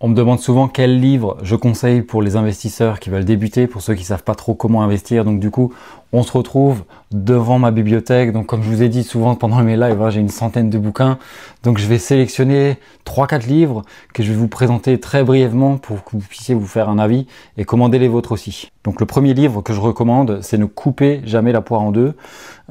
On me demande souvent quel livre je conseille pour les investisseurs qui veulent débuter, pour ceux qui savent pas trop comment investir. Donc du coup, on se retrouve devant ma bibliothèque. Donc comme je vous ai dit souvent pendant mes lives, j'ai une centaine de bouquins. Donc je vais sélectionner 3-4 livres que je vais vous présenter très brièvement pour que vous puissiez vous faire un avis et commander les vôtres aussi. Donc le premier livre que je recommande, c'est Ne coupez jamais la poire en deux.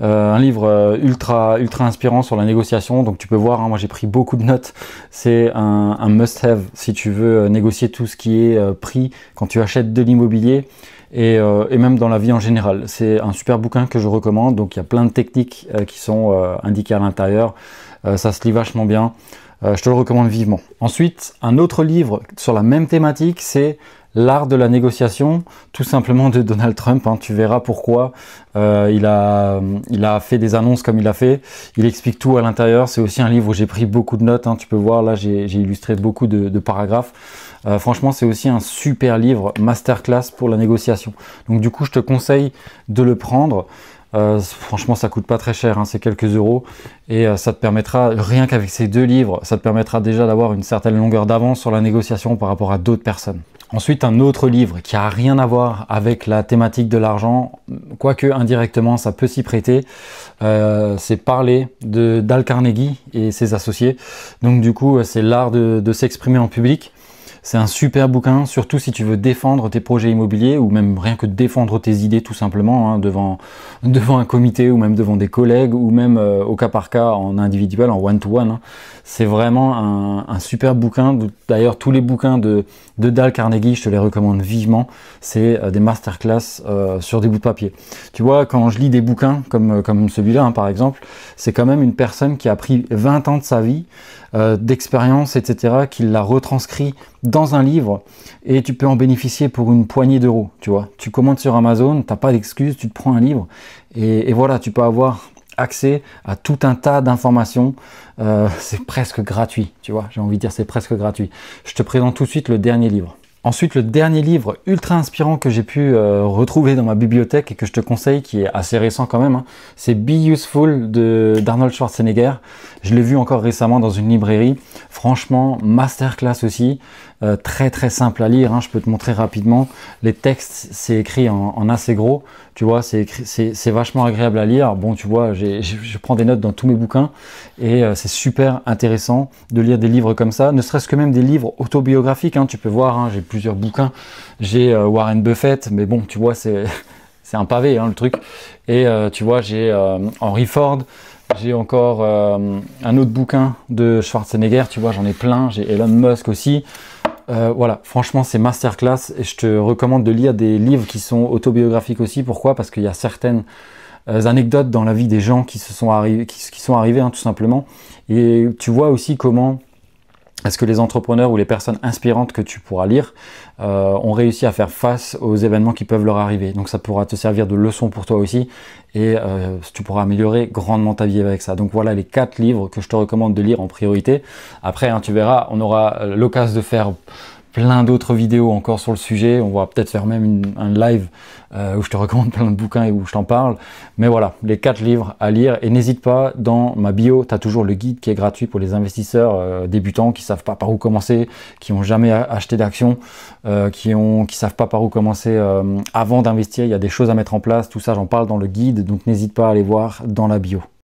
Un livre ultra inspirant sur la négociation. Donc tu peux voir, moi j'ai pris beaucoup de notes. C'est un must-have si tu veux négocier tout ce qui est prix quand tu achètes de l'immobilier et même dans la vie en général. C'est un super bouquin que je recommande. Donc il y a plein de techniques qui sont indiquées à l'intérieur. Ça se lit vachement bien. Je te le recommande vivement. Ensuite, un autre livre sur la même thématique, c'est L'art de la négociation, tout simplement de Donald Trump. Tu verras pourquoi il a fait des annonces comme il a fait. Il explique tout à l'intérieur. C'est aussi un livre où j'ai pris beaucoup de notes. Tu peux voir, là, j'ai illustré beaucoup de paragraphes. Franchement, c'est aussi un super livre, masterclass pour la négociation. Donc du coup, je te conseille de le prendre. Franchement, ça coûte pas très cher, c'est quelques euros et ça te permettra, rien qu'avec ces deux livres, ça te permettra déjà d'avoir une certaine longueur d'avance sur la négociation par rapport à d'autres personnes. Ensuite, un autre livre qui a rien à voir avec la thématique de l'argent, quoique indirectement ça peut s'y prêter, c'est Parler de Dale Carnegie et ses associés. Donc du coup, c'est l'art de s'exprimer en public. C'est un super bouquin, surtout si tu veux défendre tes projets immobiliers ou même rien que défendre tes idées tout simplement devant un comité ou même devant des collègues ou même au cas par cas en individuel, en one-to-one. C'est vraiment un super bouquin. D'ailleurs, tous les bouquins de Dale Carnegie, je te les recommande vivement. C'est des masterclass sur des bouts de papier. Tu vois, quand je lis des bouquins comme celui-là, par exemple, c'est quand même une personne qui a pris 20 ans de sa vie, d'expérience, etc., qui l'a retranscrit dans un livre et tu peux en bénéficier pour une poignée d'euros, tu vois. Tu commandes sur Amazon, t'as pas d'excuse, tu te prends un livre et voilà, tu peux avoir accès à tout un tas d'informations. C'est presque gratuit, tu vois. J'ai envie de dire c'est presque gratuit. Je te présente tout de suite le dernier livre. Ensuite, le dernier livre ultra inspirant que j'ai pu retrouver dans ma bibliothèque et que je te conseille, qui est assez récent quand même, c'est Be Useful d'Arnold Schwarzenegger. Je l'ai vu encore récemment dans une librairie. Franchement, masterclass aussi. Très simple à lire, je peux te montrer rapidement. Les textes, c'est écrit en assez gros. Tu vois, c'est vachement agréable à lire. Bon, tu vois, je prends des notes dans tous mes bouquins et c'est super intéressant de lire des livres comme ça, ne serait-ce que même des livres autobiographiques. Tu peux voir, j'ai plusieurs bouquins. J'ai Warren Buffett, mais bon, tu vois, c'est un pavé le truc. Et tu vois, j'ai Henry Ford. J'ai encore un autre bouquin de Schwarzenegger, tu vois, j'en ai plein. J'ai Elon Musk aussi. Voilà, franchement, c'est masterclass et je te recommande de lire des livres qui sont autobiographiques aussi. Pourquoi? Parce qu'il y a certaines anecdotes dans la vie des gens qui sont arrivés, tout simplement. Et tu vois aussi comment est-ce que les entrepreneurs ou les personnes inspirantes que tu pourras lire ont réussi à faire face aux événements qui peuvent leur arriver. Donc ça pourra te servir de leçon pour toi aussi et tu pourras améliorer grandement ta vie avec ça. Donc voilà les 4 livres que je te recommande de lire en priorité. Après, tu verras, on aura l'occasion de faire plein d'autres vidéos encore sur le sujet. On va peut-être faire même un live où je te recommande plein de bouquins et où je t'en parle. Mais voilà, les 4 livres à lire. Et n'hésite pas, dans ma bio, tu as toujours le guide qui est gratuit pour les investisseurs débutants qui savent pas par où commencer, qui n'ont jamais acheté d'actions, qui savent pas par où commencer avant d'investir. Il y a des choses à mettre en place. Tout ça, j'en parle dans le guide. Donc n'hésite pas à aller voir dans la bio.